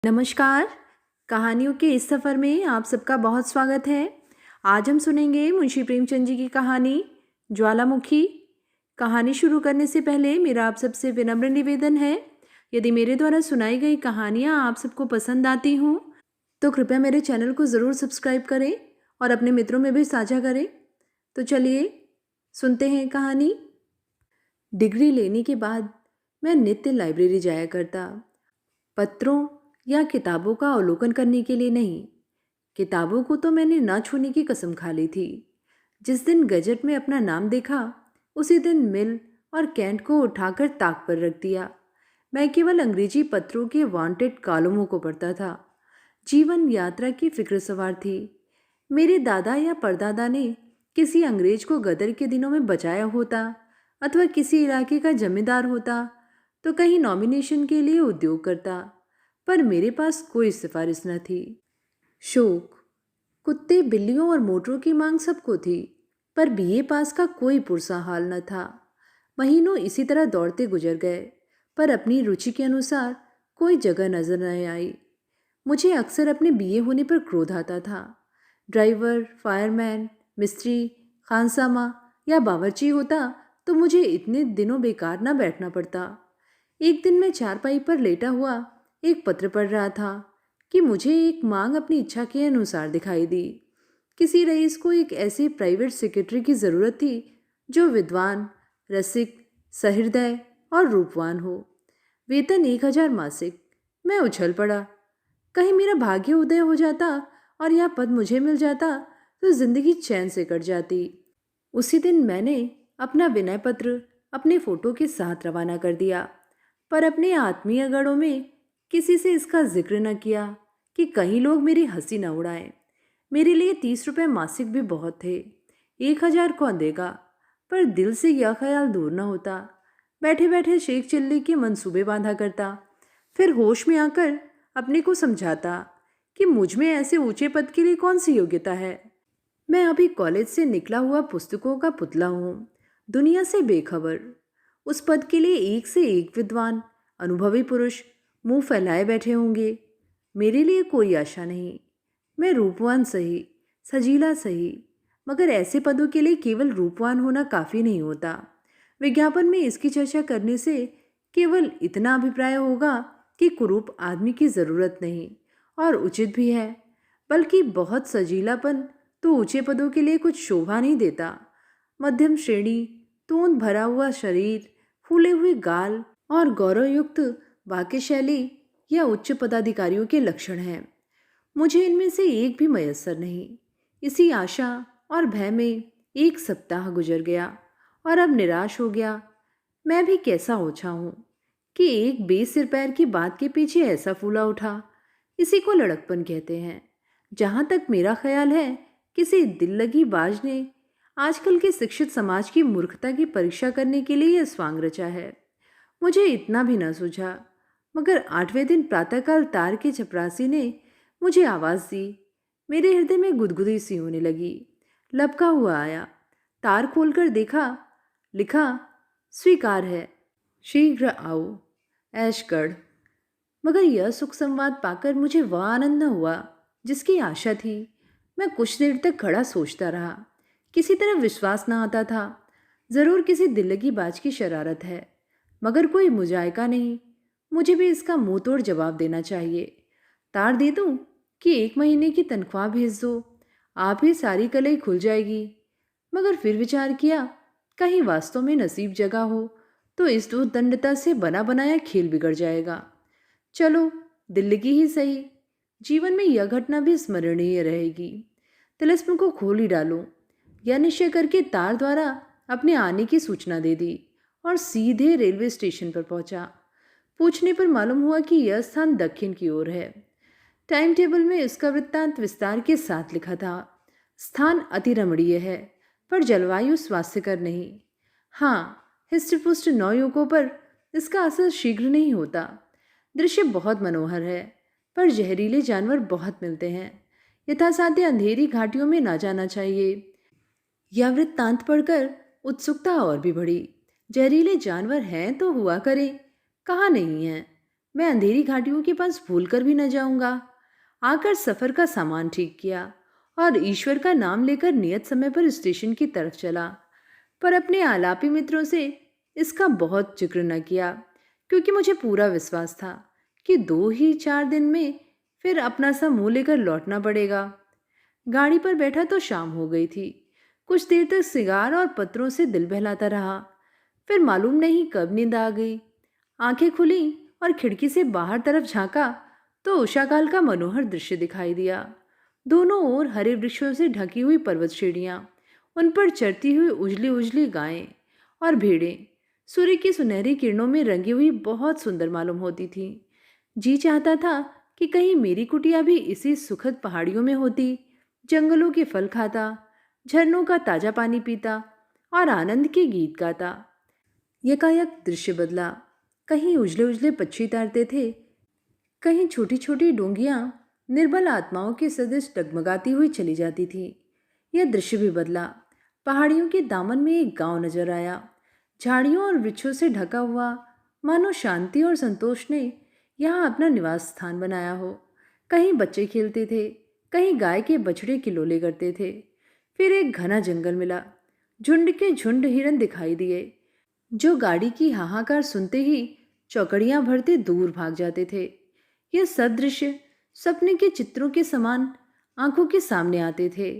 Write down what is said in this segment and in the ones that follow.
नमस्कार। कहानियों के इस सफ़र में आप सबका बहुत स्वागत है। आज हम सुनेंगे मुंशी प्रेमचंद जी की कहानी ज्वालामुखी। कहानी शुरू करने से पहले मेरा आप सबसे विनम्र निवेदन है, यदि मेरे द्वारा सुनाई गई कहानियाँ आप सबको पसंद आती हों तो कृपया मेरे चैनल को ज़रूर सब्सक्राइब करें और अपने मित्रों में भी साझा करें। तो चलिए सुनते हैं कहानी। डिग्री लेने के बाद मैं नित्य लाइब्रेरी जाया करता, पत्रों या किताबों का अवलोकन करने के लिए नहीं। किताबों को तो मैंने ना छूने की कसम खा ली थी। जिस दिन गजट में अपना नाम देखा उसी दिन मिल और कैंट को उठाकर ताक पर रख दिया। मैं केवल अंग्रेजी पत्रों के वांटेड कॉलमों को पढ़ता था। जीवन यात्रा की फिक्र सवार थी। मेरे दादा या परदादा ने किसी अंग्रेज को गदर के दिनों में बचाया होता अथवा किसी इलाके का जमींदार होता तो कहीं नॉमिनेशन के लिए उद्योग करता, पर मेरे पास कोई सिफारिश न थी। शौक, कुत्ते बिल्लियों और मोटरों की मांग सबको थी, पर बीए पास का कोई पुरसा हाल न था। महीनों इसी तरह दौड़ते गुजर गए, पर अपनी रुचि के अनुसार कोई जगह नजर न आई। मुझे अक्सर अपने बीए होने पर क्रोध आता था। ड्राइवर, फायरमैन, मिस्त्री, खानसामा या बावर्ची होता तो मुझे इतने दिनों बेकार न बैठना पड़ता। एक दिन मैं चारपाई पर लेटा हुआ एक पत्र पढ़ रहा था कि मुझे एक मांग अपनी इच्छा के अनुसार दिखाई दी। किसी रईस को एक ऐसे प्राइवेट सेक्रेटरी की ज़रूरत थी जो विद्वान, रसिक, सहृदय और रूपवान हो। वेतन 1,000 मासिक। मैं उछल पड़ा। कहीं मेरा भाग्य उदय हो जाता और यह पद मुझे मिल जाता तो जिंदगी चैन से कट जाती। उसी दिन मैंने अपना विनय पत्र अपने फोटो के साथ रवाना कर दिया, पर अपने आत्मीय गणों में किसी से इसका जिक्र न किया कि कहीं लोग मेरी हंसी न उड़ाएं। मेरे लिए 30 रुपए मासिक भी बहुत थे। 1,000 कौन देगा? पर दिल से यह ख्याल दूर न होता। बैठे बैठे शेख चिल्ली के मंसूबे बांधा करता, फिर होश में आकर अपने को समझाता कि मुझ में ऐसे ऊंचे पद के लिए कौन सी योग्यता है। मैं अभी कॉलेज से निकला हुआ पुस्तकों का पुतला हूँ, दुनिया से बेखबर। उस पद के लिए एक से एक विद्वान, अनुभवी पुरुष मुंह फैलाए बैठे होंगे। मेरे लिए कोई आशा नहीं। मैं रूपवान सही, सजीला सही, मगर ऐसे पदों के लिए केवल रूपवान होना काफ़ी नहीं होता। विज्ञापन में इसकी चर्चा करने से केवल इतना अभिप्राय होगा कि कुरूप आदमी की ज़रूरत नहीं, और उचित भी है, बल्कि बहुत सजीलापन तो ऊंचे पदों के लिए कुछ शोभा नहीं देता। मध्यम श्रेणी, तोंद भरा हुआ शरीर, फूले हुए गाल और गौरवयुक्त वाक्य शैली यह उच्च पदाधिकारियों के लक्षण हैं। मुझे इनमें से एक भी मयस्सर नहीं। इसी आशा और भय में एक सप्ताह गुजर गया और अब निराश हो गया। मैं भी कैसा ओछा हूँ कि एक बेसिर पैर की बात के पीछे ऐसा फूला उठा। इसी को लड़कपन कहते हैं। जहाँ तक मेरा ख्याल है, किसी दिल लगी बाज ने आजकल के शिक्षित समाज की मूर्खता की परीक्षा करने के लिए यह स्वांग रचा है। मुझे इतना भी न सूझा, मगर 8वें दिन प्रातःकाल तार के चपरासी ने मुझे आवाज़ दी। मेरे हृदय में गुदगुदी सी होने लगी। लपका हुआ आया। तार खोलकर देखा, लिखा, स्वीकार है, शीघ्र आओ, ऐशगढ़। मगर यह सुख संवाद पाकर मुझे वह आनंद न हुआ जिसकी आशा थी। मैं कुछ देर तक खड़ा सोचता रहा। किसी तरह विश्वास न आता था। जरूर किसी दिल्लगी बाज की शरारत है, मगर कोई मुजायका नहीं। मुझे भी इसका मुंह तोड़ जवाब देना चाहिए। तार दे दूं कि 1 महीने की तनख्वाह भेज दो, आप ही सारी कलई खुल जाएगी। मगर फिर विचार किया, कहीं वास्तव में नसीब जगा हो तो इस दंडता से बना बनाया खेल बिगड़ जाएगा। चलो, दिल्लगी ही सही। जीवन में यह घटना भी स्मरणीय रहेगी। तिलिस्म को खोल ही डालूं, यह निश्चय करके तार द्वारा अपने आने की सूचना दे दी और सीधे रेलवे स्टेशन पर पहुंचा। पूछने पर मालूम हुआ कि यह स्थान दक्षिण की ओर है। टाइम टेबल में इसका वृत्तांत विस्तार के साथ लिखा था। स्थान अति रमणीय है, पर जलवायु स्वास्थ्यकर नहीं। हाँ, हिष्टपुष्ट नवयुवकों पर इसका असर शीघ्र नहीं होता। दृश्य बहुत मनोहर है, पर जहरीले जानवर बहुत मिलते हैं। यथासाध्य अंधेरी घाटियों में ना जाना चाहिए। यह वृत्तांत पढ़कर उत्सुकता और भी बढ़ी। जहरीले जानवर हैं तो हुआ करे, कहाँ नहीं है। मैं अंधेरी घाटियों के पास भूल कर भी न जाऊंगा। आकर सफर का सामान ठीक किया और ईश्वर का नाम लेकर नियत समय पर स्टेशन की तरफ चला। पर अपने आलापी मित्रों से इसका बहुत जिक्र न किया, क्योंकि मुझे पूरा विश्वास था कि 2 ही 4 दिन में फिर अपना सा मुंह लेकर लौटना पड़ेगा। गाड़ी पर बैठा तो शाम हो गई थी। कुछ देर तक सिगार और पत्रों से दिल बहलाता रहा। फिर मालूम नहीं कब नींद आ गई। आंखें खुली और खिड़की से बाहर तरफ झांका तो उषाकाल का मनोहर दृश्य दिखाई दिया। दोनों ओर हरे वृक्षों से ढकी हुई पर्वत श्रेणियां, उन पर चरती हुई उजली उजली गायें और भेड़ें सूर्य की सुनहरी किरणों में रंगी हुई बहुत सुंदर मालूम होती थी। जी चाहता था कि कहीं मेरी कुटिया भी इसी सुखद पहाड़ियों में होती, जंगलों के फल खाता, झरनों का ताजा पानी पीता और आनंद के गीत गाता। यकायक दृश्य बदला। कहीं उजले उजले पक्षी तैरते थे, कहीं छोटी छोटी डोंगियां निर्बल आत्माओं के सदृश डगमगाती हुई चली जाती थी। यह दृश्य भी बदला। पहाड़ियों के दामन में एक गांव नजर आया, झाड़ियों और वृक्षों से ढका हुआ, मानो शांति और संतोष ने यहाँ अपना निवास स्थान बनाया हो। कहीं बच्चे खेलते थे, कहीं गाय के बछड़े किलोले करते थे। फिर एक घना जंगल मिला। झुंड के झुंड हिरन दिखाई दिए, जो गाड़ी की हाहाकार सुनते ही चौकड़ियां भरते दूर भाग जाते थे। यह सब दृश्य सपने के चित्रों के समान आंखों के सामने आते थे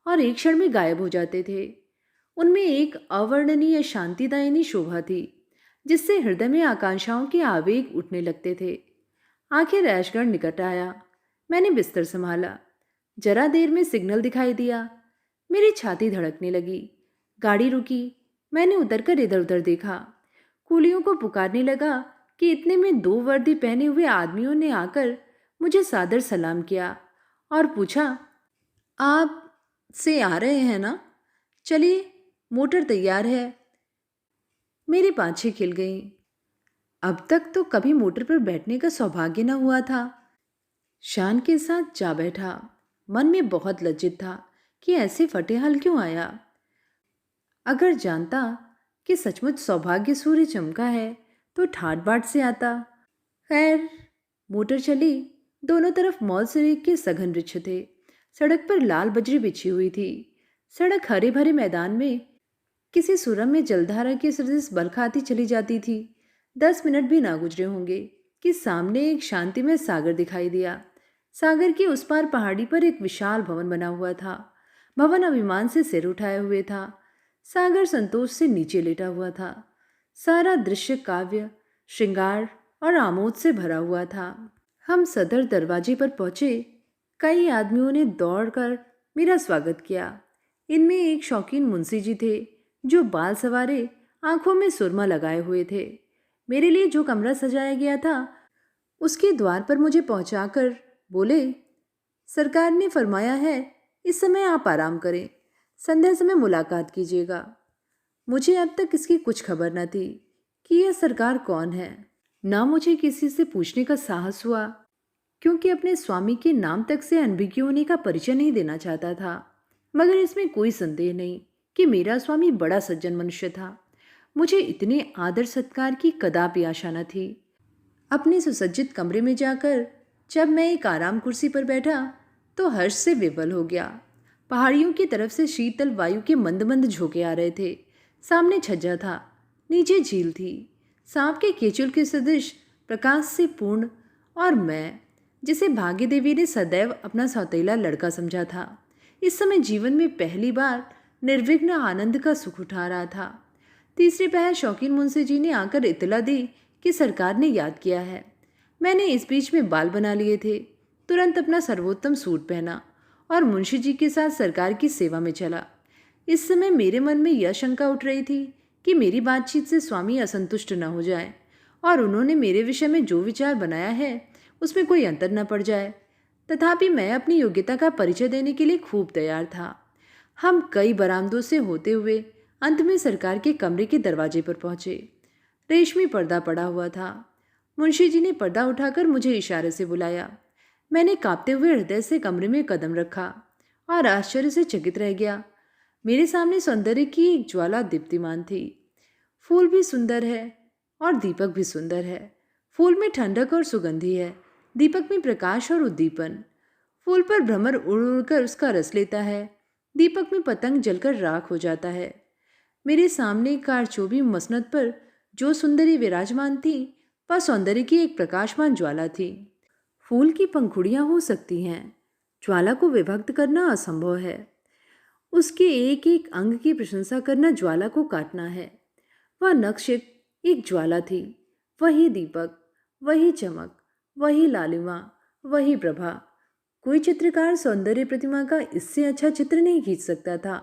और एक क्षण में गायब हो जाते थे। उनमें एक अवर्णनीय शांतिदायिनी शोभा थी, जिससे हृदय में आकांक्षाओं के आवेग उठने लगते थे। आखिर ऐशगढ़ निकट आया। मैंने बिस्तर संभाला। जरा देर में सिग्नल दिखाई दिया। मेरी छाती धड़कने लगी। गाड़ी रुकी। मैंने उतरकर इधर उधर देखा। कूलियों को पुकारने लगा कि इतने में 2 वर्दी पहने हुए आदमियों ने आकर मुझे सादर सलाम किया और पूछा, आप से आ रहे हैं ना? चलिए, मोटर तैयार है। मेरी पांछें खिल गईं। अब तक तो कभी मोटर पर बैठने का सौभाग्य न हुआ था। शान के साथ जा बैठा। मन में बहुत लज्जित था कि ऐसे फटेहाल क्यों आया। अगर जानता कि सचमुच सौभाग्य सूर्य चमका है तो ठाट बाट से आता। खैर, मोटर चली। दोनों तरफ मौल सिरेक के सघन वृक्ष थे। सड़क पर लाल बजरी बिछी हुई थी। सड़क हरे भरे मैदान में किसी सुरंग में जलधारा के सदृश बरखाती चली जाती थी। 10 मिनट भी ना गुजरे होंगे कि सामने एक शांतिमय सागर दिखाई दिया। सागर के उस पार पहाड़ी पर एक विशाल भवन बना हुआ था। भवन अभिमान से सिर उठाए हुए था। सागर संतोष से नीचे लेटा हुआ था। सारा दृश्य काव्य, श्रृंगार और आमोद से भरा हुआ था। हम सदर दरवाजे पर पहुंचे। कई आदमियों ने दौड़कर मेरा स्वागत किया। इनमें एक शौकीन मुंशी जी थे, जो बाल सवारे, आंखों में सुरमा लगाए हुए थे। मेरे लिए जो कमरा सजाया गया था, उसके द्वार पर मुझे पहुंचाकर बोले, सरकार ने फरमाया है इस समय आप आराम करें, संध्या समय मुलाकात कीजिएगा। मुझे अब तक इसकी कुछ खबर न थी कि यह सरकार कौन है। ना मुझे किसी से पूछने का साहस हुआ, क्योंकि अपने स्वामी के नाम तक से अनभिज्ञ होने का परिचय नहीं देना चाहता था। मगर इसमें कोई संदेह नहीं कि मेरा स्वामी बड़ा सज्जन मनुष्य था। मुझे इतने आदर सत्कार की कदापि आशा न थी। अपने सुसज्जित कमरे में जाकर जब मैं एक आराम कुर्सी पर बैठा तो हर्ष से विवल हो गया। पहाड़ियों की तरफ से शीतल वायु के मंद मंद झोंके आ रहे थे। सामने छज्जा था, नीचे झील थी, सांप के केचुल के सदृश प्रकाश से पूर्ण, और मैं, जिसे भाग्य देवी ने सदैव अपना सौतेला लड़का समझा था, इस समय जीवन में पहली बार निर्विघ्न आनंद का सुख उठा रहा था। तीसरे पहर शौकीन मुंशी जी ने आकर इतला दी कि सरकार ने याद किया है। मैंने इस बीच में बाल बना लिए थे। तुरंत अपना सर्वोत्तम सूट पहना और मुंशी जी के साथ सरकार की सेवा में चला। इस समय मेरे मन में यह शंका उठ रही थी कि मेरी बातचीत से स्वामी असंतुष्ट न हो जाए और उन्होंने मेरे विषय में जो विचार बनाया है उसमें कोई अंतर न पड़ जाए। तथापि मैं अपनी योग्यता का परिचय देने के लिए खूब तैयार था। हम कई बरामदों से होते हुए अंत में सरकार के कमरे के दरवाजे पर पहुंचे। रेशमी पर्दा पड़ा हुआ था। मुंशी जी ने पर्दा उठाकर मुझे इशारे से बुलाया। मैंने कांपते हुए हृदय से कमरे में कदम रखा और आश्चर्य से चकित रह गया। मेरे सामने सौंदर्य की एक ज्वाला दीप्तिमान थी। फूल भी सुंदर है और दीपक भी सुंदर है। फूल में ठंडक और सुगंधी है, दीपक में प्रकाश और उद्दीपन। फूल पर भ्रमर उड़ उड़कर उसका रस लेता है, दीपक में पतंग जलकर राख हो जाता है। मेरे सामने कारचोबी मसनद पर जो सुंदरी विराजमान थी, वह सौंदर्य की एक प्रकाशमान ज्वाला थी। फूल की पंखुड़ियां हो सकती हैं, ज्वाला को विभक्त करना असंभव है। उसके एक एक अंग की प्रशंसा करना ज्वाला को काटना है। वह नक्श एक ज्वाला थी, वही दीपक, वही चमक, वही लालिमा, वही प्रभा। कोई चित्रकार सौंदर्य प्रतिमा का इससे अच्छा चित्र नहीं खींच सकता था।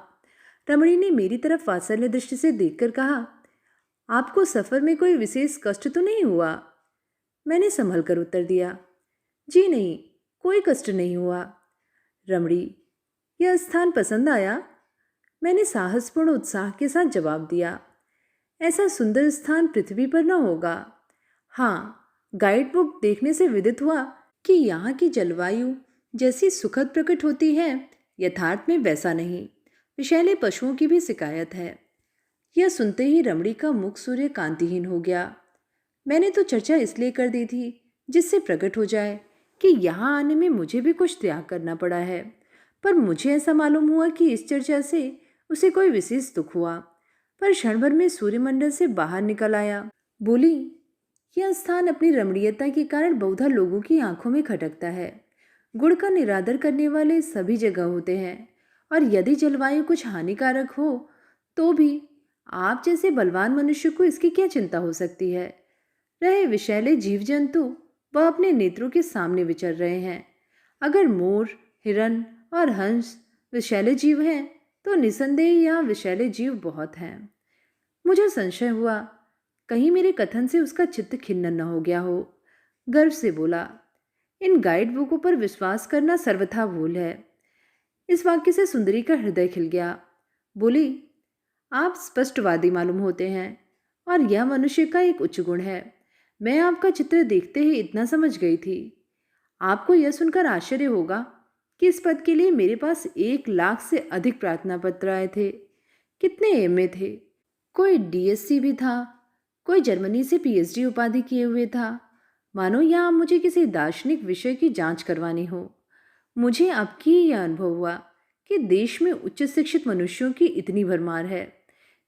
रमणी ने मेरी तरफ वात्सल्य दृष्टि से देखकर कहा, आपको सफर में कोई विशेष कष्ट तो नहीं हुआ? मैंने संभल कर उत्तर दिया, जी नहीं, कोई कष्ट नहीं हुआ। रमणी, यह स्थान पसंद आया? मैंने साहसपूर्ण उत्साह के साथ जवाब दिया, ऐसा सुंदर स्थान पृथ्वी पर न होगा। हाँ, गाइड बुक देखने से विदित हुआ कि यहाँ की जलवायु जैसी सुखद प्रकट होती है, यथार्थ में वैसा नहीं। विषैले पशुओं की भी शिकायत है। यह सुनते ही रमणी का मुख सूर्य कांतिहीन हो गया। मैंने तो चर्चा इसलिए कर दी थी जिससे प्रकट हो जाए कि यहाँ आने में मुझे भी कुछ त्याग करना पड़ा है, पर मुझे ऐसा मालूम हुआ कि इस चर्चा से उसे कोई विशेष दुख हुआ। पर क्षण भर में सूर्यमंडल से बाहर निकल आया। बोली, यह स्थान अपनी रमणीयता के कारण बहुधा लोगों की आंखों में खटकता है। गुण का निरादर करने वाले सभी जगह होते हैं, और यदि जलवायु कुछ हानिकारक हो तो भी आप जैसे बलवान मनुष्य को इसकी क्या चिंता हो सकती है। रहे विषैले जीव जंतु, वह अपने नेत्रों के सामने विचर रहे हैं। अगर मोर, हिरन और हंस विषैले जीव हैं तो निसंदेह यहाँ विषैले जीव बहुत हैं। मुझे संशय हुआ, कहीं मेरे कथन से उसका चित्त खिन्न न हो गया हो। गर्व से बोला, इन गाइड बुकों पर विश्वास करना सर्वथा भूल है। इस वाक्य से सुंदरी का हृदय खिल गया। बोली, आप स्पष्टवादी मालूम होते हैं, और यह मनुष्य का एक उच्च गुण है। मैं आपका चित्र देखते ही इतना समझ गई थी। आपको यह सुनकर आश्चर्य होगा कि इस पद के लिए मेरे पास 1,00,000 से अधिक प्रार्थना पत्र आए थे। कितने एमए थे, कोई डीएससी भी था, कोई जर्मनी से पीएचडी उपाधि किए हुए था। मानो यहाँ मुझे किसी दार्शनिक विषय की जांच करवानी हो। मुझे अब की यह अनुभव हुआ कि देश में उच्च शिक्षित मनुष्यों की इतनी भरमार है।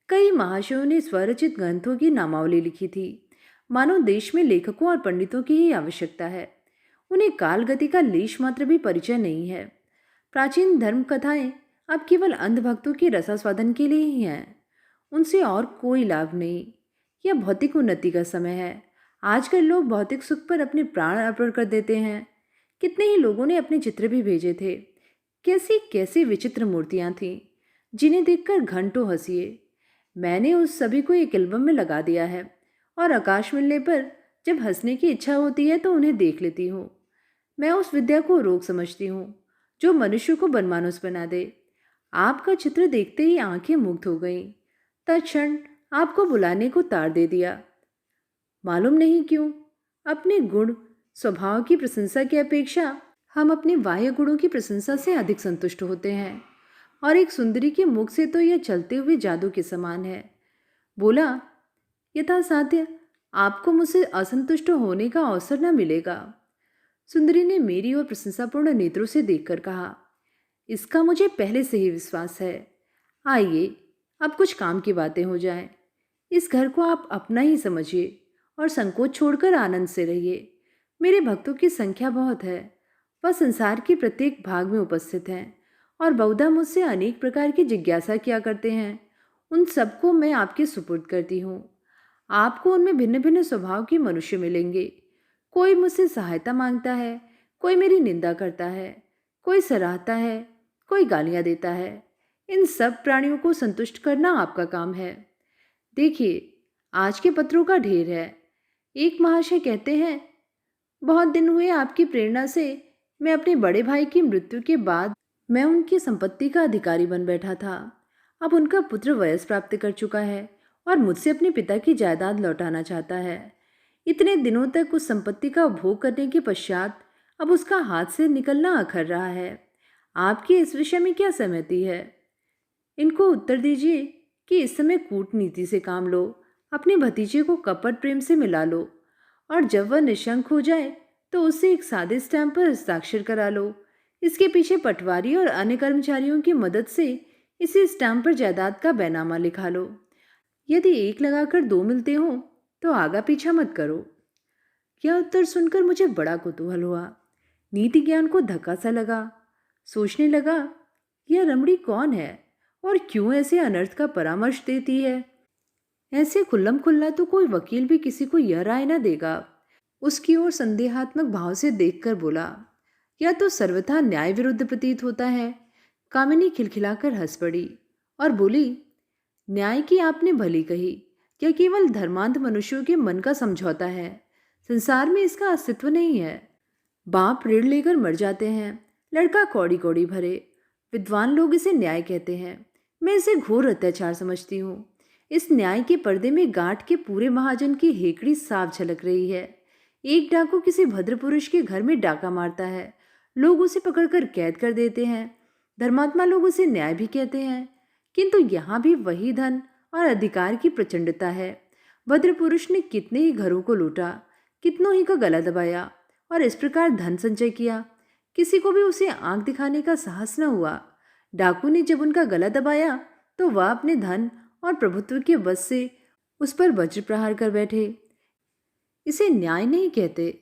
कई महाशयों ने स्वरचित ग्रंथों की नामावली लिखी थी। मानो देश में लेखकों और पंडितों की ही आवश्यकता है। उन्हें काल गति का लेश मात्र भी परिचय नहीं है। प्राचीन धर्म कथाएं अब केवल अंधभक्तों के रसास्वादन के लिए ही हैं, उनसे और कोई लाभ नहीं। यह भौतिक उन्नति का समय है। आजकल लोग भौतिक सुख पर अपने प्राण अर्पण कर देते हैं। कितने ही लोगों ने अपने चित्र भी भेजे थे। कैसी कैसी विचित्र मूर्तियां थीं, जिन्हें देखकर घंटों हंसिए। मैंने उस सभी को एक एल्बम में लगा दिया है, और आकाश मिलने पर जब हंसने की इच्छा होती है तो उन्हें देख लेती हूँ। मैं उस विद्या को रोग समझती हूँ जो मनुष्य को बनमानुस बना दे। आपका चित्र देखते ही आंखें मुग्ध हो गईं। तत्क्षण आपको बुलाने को तार दे दिया। मालूम नहीं क्यों, अपने गुण स्वभाव की प्रशंसा की अपेक्षा हम अपने बाह्य गुणों की प्रशंसा से अधिक संतुष्ट होते हैं, और एक सुंदरी के मुख से तो यह चलते हुए जादू के समान है। बोला, यथासाध्य आपको मुझसे असंतुष्ट होने का अवसर न मिलेगा। सुंदरी ने मेरी ओर प्रशंसापूर्ण नेत्रों से देखकर कहा, इसका मुझे पहले से ही विश्वास है। आइए, अब कुछ काम की बातें हो जाएं। इस घर को आप अपना ही समझिए और संकोच छोड़कर आनंद से रहिए। मेरे भक्तों की संख्या बहुत है। वह संसार के प्रत्येक भाग में उपस्थित हैं, और बहुधा मुझसे अनेक प्रकार की जिज्ञासा किया करते हैं। उन सबको मैं आपके सुपुर्द करती हूँ। आपको उनमें भिन्न भिन्न स्वभाव के मनुष्य मिलेंगे। कोई मुझसे सहायता मांगता है, कोई मेरी निंदा करता है, कोई सराहता है, कोई गालियाँ देता है। इन सब प्राणियों को संतुष्ट करना आपका काम है। देखिए, आज के पत्रों का ढेर है। एक महाशय कहते हैं, बहुत दिन हुए आपकी प्रेरणा से मैं अपने बड़े भाई की मृत्यु के बाद मैं उनकी संपत्ति का अधिकारी बन बैठा था। अब उनका पुत्र वयस प्राप्त कर चुका है और मुझसे अपने पिता की जायदाद लौटाना चाहता है। इतने दिनों तक उस संपत्ति का उपभोग करने के पश्चात अब उसका हाथ से निकलना अखर रहा है। आपकी इस विषय में क्या सहमति है? इनको उत्तर दीजिए कि इस समय कूटनीति से काम लो, अपने भतीजे को कपट प्रेम से मिला लो, और जब वह निशंक हो जाए तो उससे एक सादे स्टैम्प पर हस्ताक्षर करा लो। इसके पीछे पटवारी और अन्य कर्मचारियों की मदद से इसी स्टैम्प पर जायदाद का बैनामा लिखा लो। यदि एक लगाकर दो मिलते हो तो आगा पीछा मत करो। यह उत्तर सुनकर मुझे बड़ा कुतूहल हुआ। नीति ज्ञान को धक्का सा लगा। सोचने लगा, यह रमणी कौन है और क्यों ऐसे अनर्थ का परामर्श देती है। ऐसे खुल्लम खुल्ला तो कोई वकील भी किसी को यह राय न देगा। उसकी ओर संदेहात्मक भाव से देखकर बोला, यह तो सर्वथा न्याय विरुद्ध प्रतीत होता है। कामिनी खिलखिलाकर हंस पड़ी और बोली, न्याय की आपने भली कही। यह केवल धर्मांध मनुष्यों के मन का समझौता है। संसार में इसका अस्तित्व नहीं है। बाप ऋण लेकर मर जाते हैं, लड़का कौड़ी कौड़ी भरे। विद्वान लोग इसे न्याय कहते हैं। मैं इसे घोर अत्याचार समझती हूँ। इस न्याय के पर्दे में गांठ के पूरे महाजन की हेकड़ी साफ झलक रही है। एक डाकू किसी भद्र पुरुष के घर में डाका मारता है, लोग उसे पकड़कर कैद कर देते हैं। धर्मात्मा लोग उसे न्याय भी कहते हैं, किंतु यहाँ भी वही धन और अधिकार की प्रचंडता है। भद्र पुरुष ने कितने ही घरों को लूटा, कितनों ही का गला दबाया और इस प्रकार धन संचय किया। किसी को भी उसे आंख दिखाने का साहस न हुआ। डाकू ने जब उनका गला दबाया तो वह अपने धन और प्रभुत्व के वश से उस पर वज्र प्रहार कर बैठे। इसे न्याय नहीं कहते।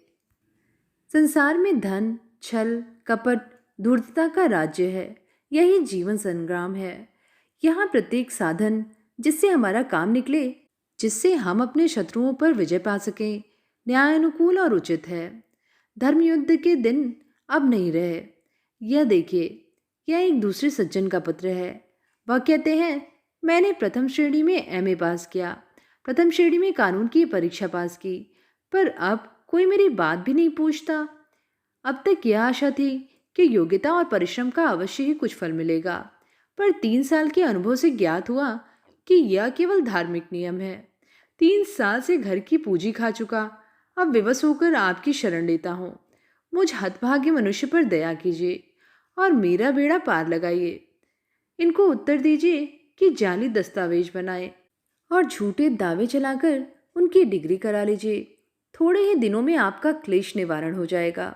संसार में धन, छल, कपट, धूर्तता का राज्य है। यही जीवन संग्राम है। यहाँ प्रत्येक साधन जिससे हमारा काम निकले, जिससे हम अपने शत्रुओं पर विजय पा सकें, न्याय अनुकूल और उचित है। धर्म युद्ध के दिन अब नहीं रहे। यह देखिए, यह एक दूसरे सज्जन का पत्र है। वह कहते हैं, मैंने प्रथम श्रेणी में एमए पास किया, प्रथम श्रेणी में कानून की परीक्षा पास की, पर अब कोई मेरी बात भी नहीं पूछता। अब तक यह आशा थी कि योग्यता और परिश्रम का अवश्य ही कुछ फल मिलेगा, पर 3 साल के अनुभव से ज्ञात हुआ कि यह केवल धार्मिक नियम है। 3 साल से घर की पूंजी खा चुका, अब विवश होकर आपकी शरण लेता हूँ। मुझ हतभाग्य मनुष्य पर दया कीजिए और मेरा बेड़ा पार लगाइए। इनको उत्तर दीजिए कि जाली दस्तावेज बनाए और झूठे दावे चलाकर उनकी डिग्री करा लीजिए। थोड़े ही दिनों में आपका क्लेश निवारण हो जाएगा।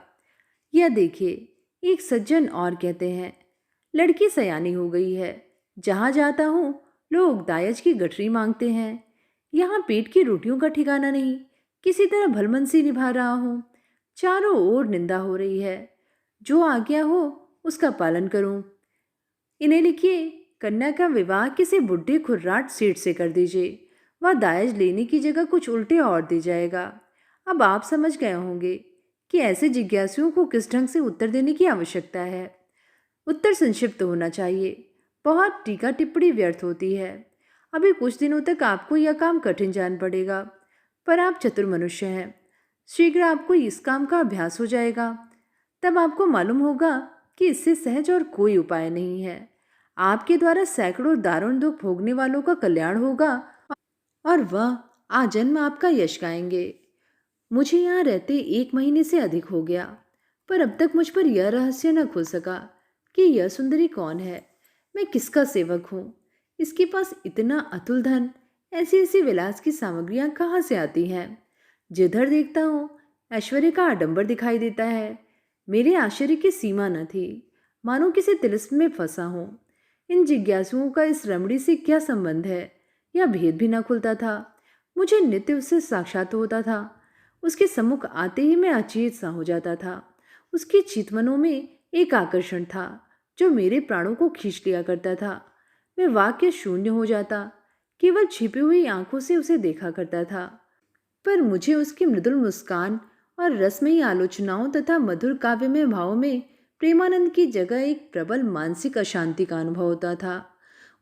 यह देखिए, एक सज्जन और कहते हैं, लड़की सयानी हो गई है। जहाँ जाता हूँ लोग दायज की गठरी मांगते हैं। यहाँ पेट की रोटियों का ठिकाना नहीं। किसी तरह भलमनसी निभा रहा हूँ। चारों ओर निंदा हो रही है। जो आज्ञा हो उसका पालन करूं। इन्हें लिखिए, कन्या का विवाह किसी बुढ़े खुर्राट सेठ से कर दीजिए। वह दायज लेने की जगह कुछ उल्टे और दे जाएगा। अब आप समझ गए होंगे कि ऐसे जिज्ञासुओं को किस ढंग से उत्तर देने की आवश्यकता है। उत्तर संक्षिप्त होना चाहिए। बहुत टीका टिप्पणी व्यर्थ होती है। अभी कुछ दिनों तक आपको यह काम कठिन जान पड़ेगा, पर आप चतुर मनुष्य हैं। शीघ्र आपको इस काम का अभ्यास हो जाएगा। तब आपको मालूम होगा कि इससे सहज और कोई उपाय नहीं है। आपके द्वारा सैकड़ों दारुण दुख भोगने वालों का कल्याण होगा और वह आजन्म आपका यश गाएंगे। मुझे यहाँ रहते 1 महीने से अधिक हो गया, पर अब तक मुझ पर यह रहस्य न खुल सका कि यह सुंदरी कौन है, मैं किसका सेवक हूँ। इसके पास इतना अतुल धन, ऐसी ऐसी विलास की सामग्रियाँ कहाँ से आती हैं। जिधर देखता हूँ ऐश्वर्य का आडंबर दिखाई देता है। मेरे आश्चर्य की सीमा न थी, मानो किसी तिलिस्म में फंसा हूँ। इन जिज्ञासुओं का इस रमणी से क्या संबंध है, यह भेद भी न खुलता था। मुझे नित्य उससे साक्षात होता था। उसके सम्मुख आते ही मैं अचेत सा हो जाता था। उसके चितवनों में एक आकर्षण था जो मेरे प्राणों को खींच लिया करता था। मैं वाक्य शून्य हो जाता, केवल छिपी हुई आंखों से उसे देखा करता था। पर मुझे उसकी मृदुल मुस्कान और रसमयी आलोचनाओं तथा मधुर काव्यमय भावों में प्रेमानंद की जगह एक प्रबल मानसिक अशांति का अनुभव होता था।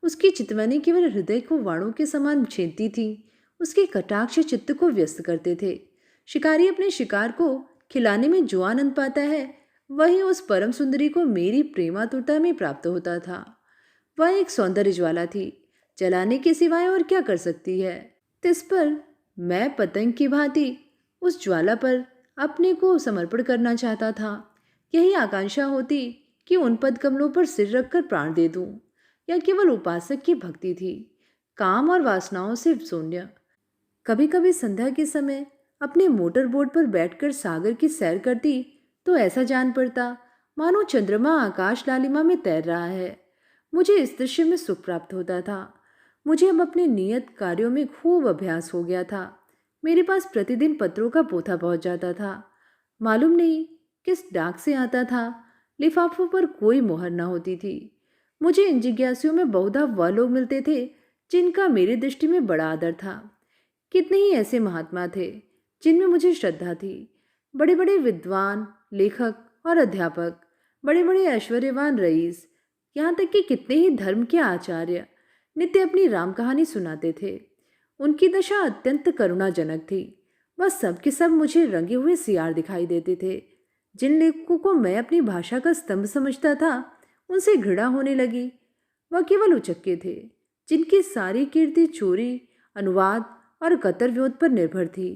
उसकी चितवनी केवल हृदय को वाणों के समान छेदती थी। उसके कटाक्ष चित्त को व्यस्त करते थे। शिकारी अपने शिकार को खिलाने में जो आनंद पाता है, वही उस परम सुंदरी को मेरी प्रेमातुरता में प्राप्त होता था। वह एक सौंदर्य ज्वाला थी, जलाने के सिवाय और क्या कर सकती है। तिस पर मैं पतंग की भांति उस ज्वाला पर अपने को समर्पण करना चाहता था। यही आकांक्षा होती कि उन पद कमलों पर सिर रखकर प्राण दे दूं। यह केवल उपासक की भक्ति थी, काम और वासनाओं से शून्य। कभी कभी संध्या के समय अपने मोटर बोट पर बैठकर सागर की सैर करती तो ऐसा जान पड़ता मानो चंद्रमा आकाश लालिमा में तैर रहा है। मुझे इस दृश्य में सुख प्राप्त होता था। मुझे अब अपने नियत कार्यों में खूब अभ्यास हो गया था। मेरे पास प्रतिदिन पत्रों का पोथा पहुंच जाता था। मालूम नहीं किस डाक से आता था। लिफाफों पर कोई मोहर न होती थी। मुझे इन जिज्ञासियों में बहुधा वह लोग मिलते थे जिनका मेरी दृष्टि में बड़ा आदर था। कितने ही ऐसे महात्मा थे जिनमें मुझे श्रद्धा थी। बड़े बड़े विद्वान, लेखक और अध्यापक, बड़े बड़े ऐश्वर्यवान रईस, यहाँ तक कि कितने ही धर्म के आचार्य नित्य अपनी राम कहानी सुनाते थे। उनकी दशा अत्यंत करुणाजनक थी। वह सब के सब मुझे रंगे हुए सियार दिखाई देते थे। जिन लेखकों को मैं अपनी भाषा का स्तंभ समझता था, उनसे घृणा होने लगी। वह केवल उचक्के थे जिनकी सारी कीर्ति चोरी, अनुवाद और कतरव्योत पर निर्भर थी।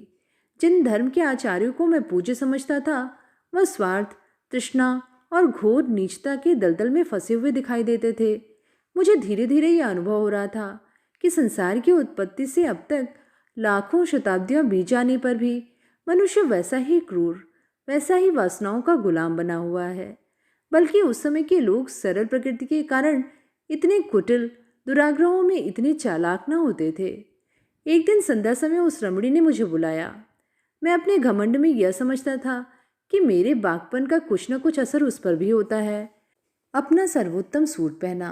जिन धर्म के आचार्यों को मैं पूज्य समझता था, वह स्वार्थ, तृष्णा और घोर नीचता के दलदल में फंसे हुए दिखाई देते थे। मुझे धीरे धीरे यह अनुभव हो रहा था कि संसार की उत्पत्ति से अब तक लाखों शताब्दियां बीत जाने पर भी मनुष्य वैसा ही क्रूर, वैसा ही वासनाओं का गुलाम बना हुआ है। बल्कि उस समय के लोग सरल प्रकृति के कारण इतने कुटिल, दुराग्रहों में इतने चालाक न होते थे। एक दिन संध्या समय उस रमणी ने मुझे बुलाया। मैं अपने घमंड में यह समझता था कि मेरे बागपन का कुछ न कुछ असर उस पर भी होता है। अपना सर्वोत्तम सूट पहना,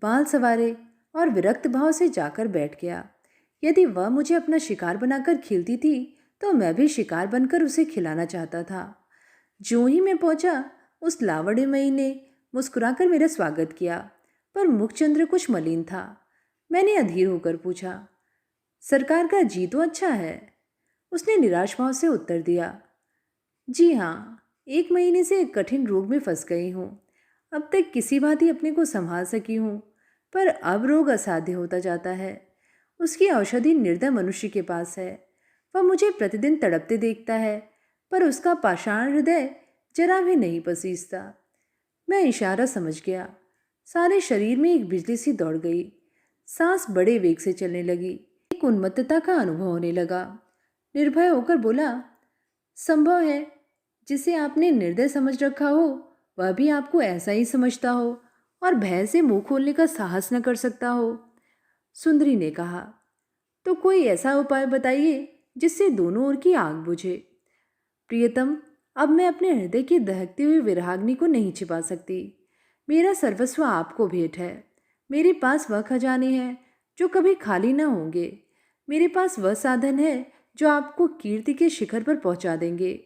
बाल संवारे और विरक्त भाव से जाकर बैठ गया। यदि वह मुझे अपना शिकार बनाकर खिलती थी तो मैं भी शिकार बनकर उसे खिलाना चाहता था। जो ही मैं पहुंचा, उस लावण्यमयी ने मुस्कुराकर मेरा स्वागत किया, पर मुखचंद्र कुछ मलिन था। मैंने अधीर होकर पूछा, सरकार का जी तो अच्छा है? उसने निराश भाव से उत्तर दिया, जी हाँ, 1 महीने से एक कठिन रोग में फंस गई हूँ। अब तक किसी भांति अपने को संभाल सकी हूँ, पर अब रोग असाध्य होता जाता है। उसकी औषधि निर्दय मनुष्य के पास है। वह मुझे प्रतिदिन तड़पते देखता है, पर उसका पाषाण हृदय जरा भी नहीं पसीजता। मैं इशारा समझ गया। सारे शरीर में एक बिजली सी दौड़ गई। सांस बड़े वेग से चलने लगी। एक उन्मत्तता का अनुभव होने लगा। निर्भय होकर बोला, संभव है जिसे आपने निर्दय समझ रखा हो वह भी आपको ऐसा ही समझता हो और भय से मुंह खोलने का साहस न कर सकता हो। सुंदरी ने कहा, तो कोई ऐसा उपाय बताइए जिससे दोनों ओर की आग बुझे। प्रियतम, अब मैं अपने हृदय की दहकती हुई विरहाग्नि को नहीं छिपा सकती। मेरा सर्वस्व आपको भेंट है। मेरे पास वह खजाने हैं जो कभी खाली न होंगे। मेरे पास वह साधन है जो आपको कीर्ति के शिखर पर पहुंचा देंगे।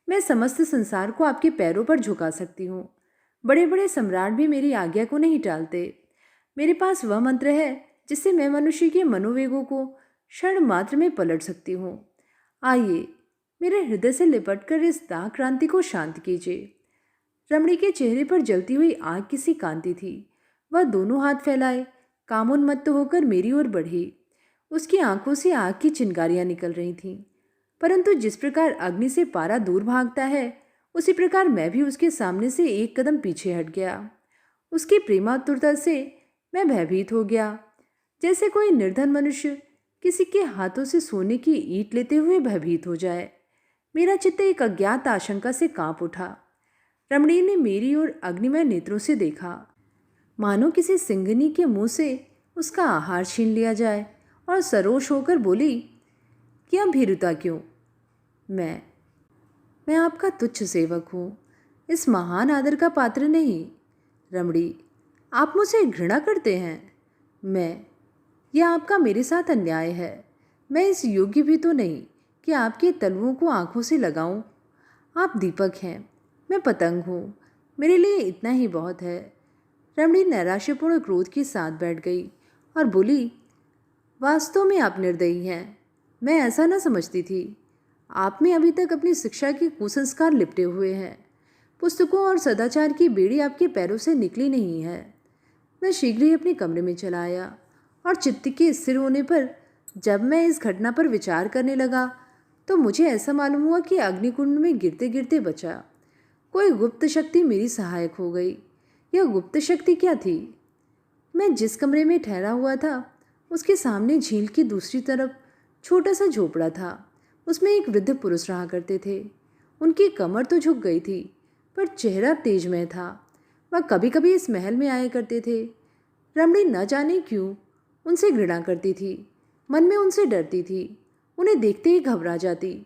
मैं समस्त संसार को आपके पैरों पर झुका सकती हूँ। बड़े बड़े सम्राट भी मेरी आज्ञा को नहीं टालते। मेरे पास वह मंत्र है जिससे मैं मनुष्य के मनोवेगों को क्षण मात्र में पलट सकती हूँ। आइए, मेरे हृदय से लिपटकर इस दाह क्रांति को शांत कीजिए। रमणी के चेहरे पर जलती हुई आग की सी कांति थी। वह दोनों हाथ फैलाए कामोन्मत्त होकर मेरी ओर बढ़ी। उसकी आंखों से आग की चिंगारियां निकल रही थीं। परंतु जिस प्रकार अग्नि से पारा दूर भागता है, उसी प्रकार मैं भी उसके सामने से एक कदम पीछे हट गया। उसकी प्रेमातुरता से मैं भयभीत हो गया, जैसे कोई निर्धन मनुष्य किसी के हाथों से सोने की ईंट लेते हुए भयभीत हो जाए। मेरा चित्त एक अज्ञात आशंका से कांप उठा। रमणी ने मेरी ओर अग्निमय नेत्रों से देखा, मानो किसी सिंहनी के मुंह से उसका आहार छीन लिया जाए, और सरोष होकर बोली, क्या भीरुता क्यों? मैं आपका तुच्छ सेवक हूँ, इस महान आदर का पात्र नहीं। रमणी, आप मुझसे घृणा करते हैं। यह आपका मेरे साथ अन्याय है। मैं इस योग्य भी तो नहीं कि आपके तलवों को आंखों से लगाऊं। आप दीपक हैं, मैं पतंग हूँ। मेरे लिए इतना ही बहुत है। रमणी नैराश्यपूर्ण क्रोध के साथ बैठ गई और बोली, वास्तव में आप निर्दयी हैं। मैं ऐसा न समझती थी। आप में अभी तक अपनी शिक्षा के कुसंस्कार लिपटे हुए हैं। पुस्तकों और सदाचार की बेड़ी आपके पैरों से निकली नहीं है। मैं शीघ्र ही अपने कमरे में चला आया और चित्त के स्थिर होने पर जब मैं इस घटना पर विचार करने लगा तो मुझे ऐसा मालूम हुआ कि अग्निकुंड में गिरते गिरते बचा। कोई गुप्त शक्ति मेरी सहायक हो गई। यह गुप्त शक्ति क्या थी? मैं जिस कमरे में ठहरा हुआ था उसके सामने झील की दूसरी तरफ छोटा सा झोपड़ा था। उसमें एक वृद्ध पुरुष रहा करते थे। उनकी कमर तो झुक गई थी, पर चेहरा तेजमय था। वह कभी कभी इस महल में आया करते थे। रमणी न जाने क्यों उनसे घृणा करती थी, मन में उनसे डरती थी। उन्हें देखते ही घबरा जाती,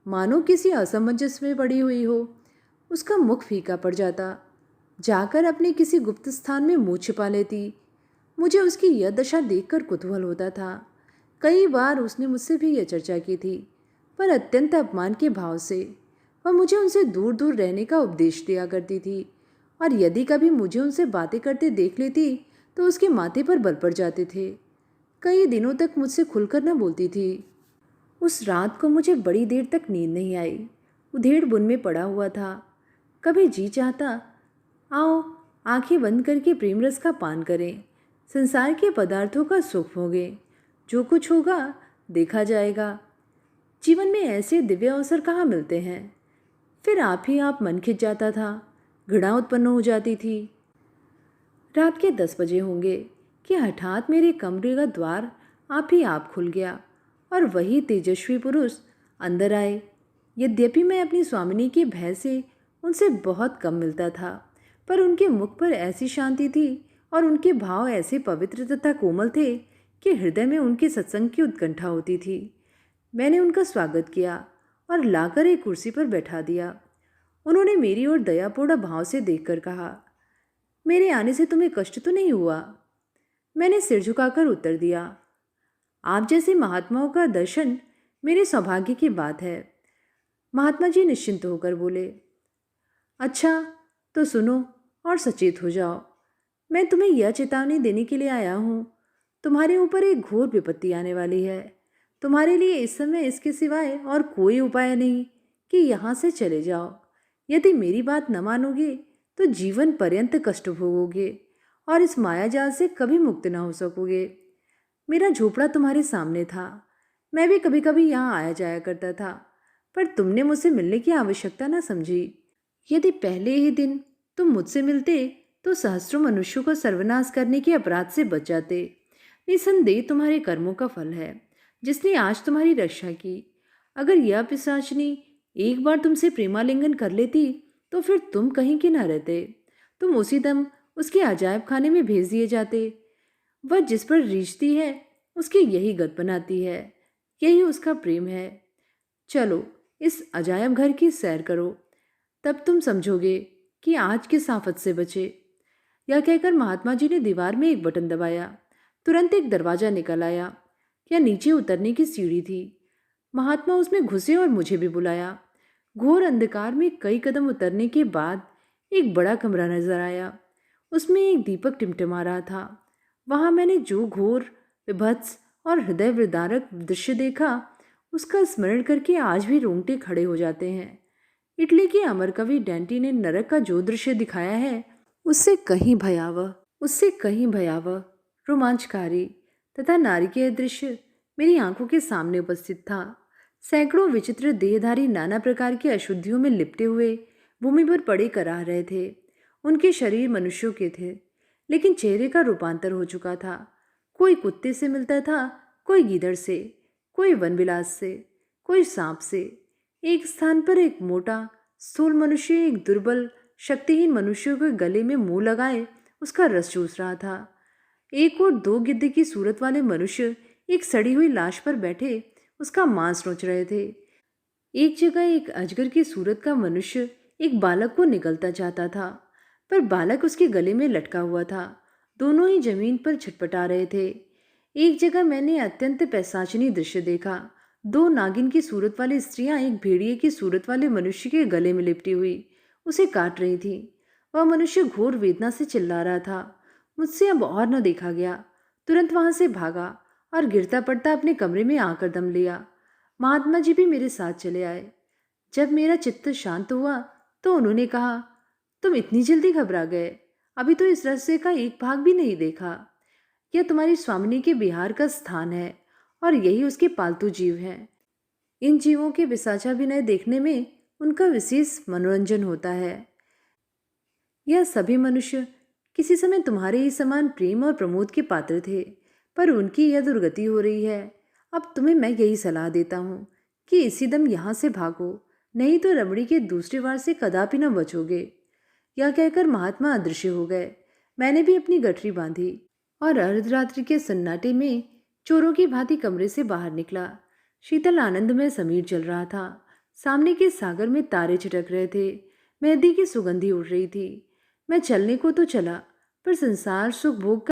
मानो किसी असमंजस में पड़ी हुई हो। उसका मुख फीका पड़ जाता, जाकर अपने किसी गुप्त स्थान में मुंह छिपा लेती। मुझे उसकी यह दशा देखकर कुतूहल होता था। कई बार उसने मुझसे भी यह चर्चा की थी, पर अत्यंत अपमान के भाव से। वह मुझे उनसे दूर दूर रहने का उपदेश दिया करती थी, और यदि कभी मुझे उनसे बातें करते देख लेती तो उसके माथे पर बल पड़ जाते थे। कई दिनों तक मुझसे खुलकर न बोलती थी। उस रात को मुझे बड़ी देर तक नींद नहीं आई। उधेड़ बुन में पड़ा हुआ था। कभी जी चाहता, आओ आंखें बंद करके प्रेम रस का पान करें, संसार के पदार्थों का सुख भोगें, जो कुछ होगा देखा जाएगा। जीवन में ऐसे दिव्य अवसर कहाँ मिलते हैं। फिर आप ही आप मन खिंच जाता था, घृणा उत्पन्न हो जाती थी। रात के 10 बजे होंगे कि हठात मेरे कमरे का द्वार आप ही आप खुल गया और वही तेजस्वी पुरुष अंदर आए। यद्यपि मैं अपनी स्वामिनी के भय से उनसे बहुत कम मिलता था, पर उनके मुख पर ऐसी शांति थी और उनके भाव ऐसे पवित्र तथा कोमल थे कि हृदय में उनके सत्संग की उत्कंठा होती थी। मैंने उनका स्वागत किया और लाकर एक कुर्सी पर बैठा दिया। उन्होंने मेरी ओर दयापूर्ण भाव से देखकर कहा, मेरे आने से तुम्हें कष्ट तो नहीं हुआ? मैंने सिर झुकाकर उत्तर दिया, आप जैसे महात्माओं का दर्शन मेरे सौभाग्य की बात है। महात्मा जी निश्चिंत होकर बोले, अच्छा तो सुनो और सचेत हो जाओ। मैं तुम्हें यह चेतावनी देने के लिए आया हूँ, तुम्हारे ऊपर एक घोर विपत्ति आने वाली है। तुम्हारे लिए इस समय इसके सिवाय और कोई उपाय नहीं कि यहाँ से चले जाओ। यदि मेरी बात न मानोगे तो जीवन पर्यंत कष्ट भोगोगे और इस मायाजाल से कभी मुक्त न हो सकोगे। मेरा झोपड़ा तुम्हारे सामने था, मैं भी कभी कभी यहाँ आया जाया करता था, पर तुमने मुझसे मिलने की आवश्यकता न समझी। यदि पहले ही दिन तुम मुझसे मिलते तो सहस्रों मनुष्यों को सर्वनाश करने के अपराध से बच जाते। निसंदेह तुम्हारे कर्मों का फल है जिसने आज तुम्हारी रक्षा की। अगर यह पिशाचिनी एक बार तुमसे प्रेमालिंगन कर लेती तो फिर तुम कहीं के न रहते। तुम उसी दम उसके अजायब खाने में भेज दिए जाते। वह जिस पर रीझती है उसकी यही गत बनाती है, यही उसका प्रेम है। चलो इस अजायब घर की सैर करो, तब तुम समझोगे कि आज किस आफत से बचे। यह कहकर महात्मा जी ने दीवार में एक बटन दबाया। तुरंत एक दरवाजा निकल आया। यह नीचे उतरने की सीढ़ी थी। महात्मा उसमें घुसे और मुझे भी बुलाया। घोर अंधकार में कई कदम उतरने के बाद एक बड़ा कमरा नजर आया। उसमें एक दीपक टिमटिमा रहा था। वहां मैंने जो घोर, विभत्स और हृदय विदारक दृश्य देखा, उसका स्मरण करके आज भी रोंगटे खड़े हो जाते हैं। इटली के अमर कवि डैंटी ने नरक का जो दृश्य दिखाया है, उससे कहीं भयावह, रोमांचकारी तथा नारकीय दृश्य मेरी आंखों के सामने उपस्थित था। सैकड़ों विचित्र देहधारी नाना प्रकार की अशुद्धियों में लिपटे हुए भूमि पर पड़े कराह रहे थे। उनके शरीर मनुष्यों के थे, लेकिन चेहरे का रूपांतर हो चुका था। कोई कुत्ते से मिलता था, कोई गीदड़ से, कोई वनबिलास से, कोई सांप से। एक स्थान पर एक मोटा स्थूल मनुष्य एक दुर्बल शक्तिहीन मनुष्य के गले में मुंह लगाए उसका रस चूस रहा था। एक और दो गिद्ध की सूरत वाले मनुष्य एक सड़ी हुई लाश पर बैठे उसका मांस नोच रहे थे। एक जगह एक अजगर की सूरत का मनुष्य एक बालक को निगलता चाहता था, पर बालक उसके गले में लटका हुआ था। दोनों ही जमीन पर छटपटा रहे थे। एक जगह मैंने अत्यंत पैशाचिनी दृश्य देखा। दो नागिन की सूरत वाली स्त्रियां एक भेड़िए की सूरत वाले मनुष्य के गले में लिपटी हुई उसे काट रही थी। वह मनुष्य घोर वेदना से चिल्ला रहा था। मुझसे अब और न देखा गया। तुरंत वहां से भागा और गिरता पड़ता अपने कमरे में आकर दम लिया। महात्मा जी भी मेरे साथ चले आए। जब मेरा चित्त शांत हुआ तो उन्होंने कहा, तुम इतनी जल्दी घबरा गए? अभी तो इस रहस्य का एक भाग भी नहीं देखा। यह तुम्हारी स्वामिनी के विहार का स्थान है और यही उसके पालतू जीव हैं। इन जीवों के विशाचाभिनय देखने में उनका विशेष मनोरंजन होता है। यह सभी मनुष्य किसी समय तुम्हारे ही समान प्रेम और प्रमोद के पात्र थे, पर उनकी यह दुर्गति हो रही है। अब तुम्हें मैं यही सलाह देता हूँ कि इसी दम यहाँ से भागो, नहीं तो रमणी के दूसरे वार से कदापि न बचोगे। यह कहकर महात्मा अदृश्य हो गए। मैंने भी अपनी गठरी बांधी और अर्धरात्रि के सन्नाटे में चोरों की भांति कमरे से बाहर निकला। शीतल आनंद में समीर चल रहा था। सामने के सागर में तारे छिटक रहे थे। मेहंदी की सुगंधी उड़ रही थी। मैं चलने को तो चला, पर संसार सुख भोग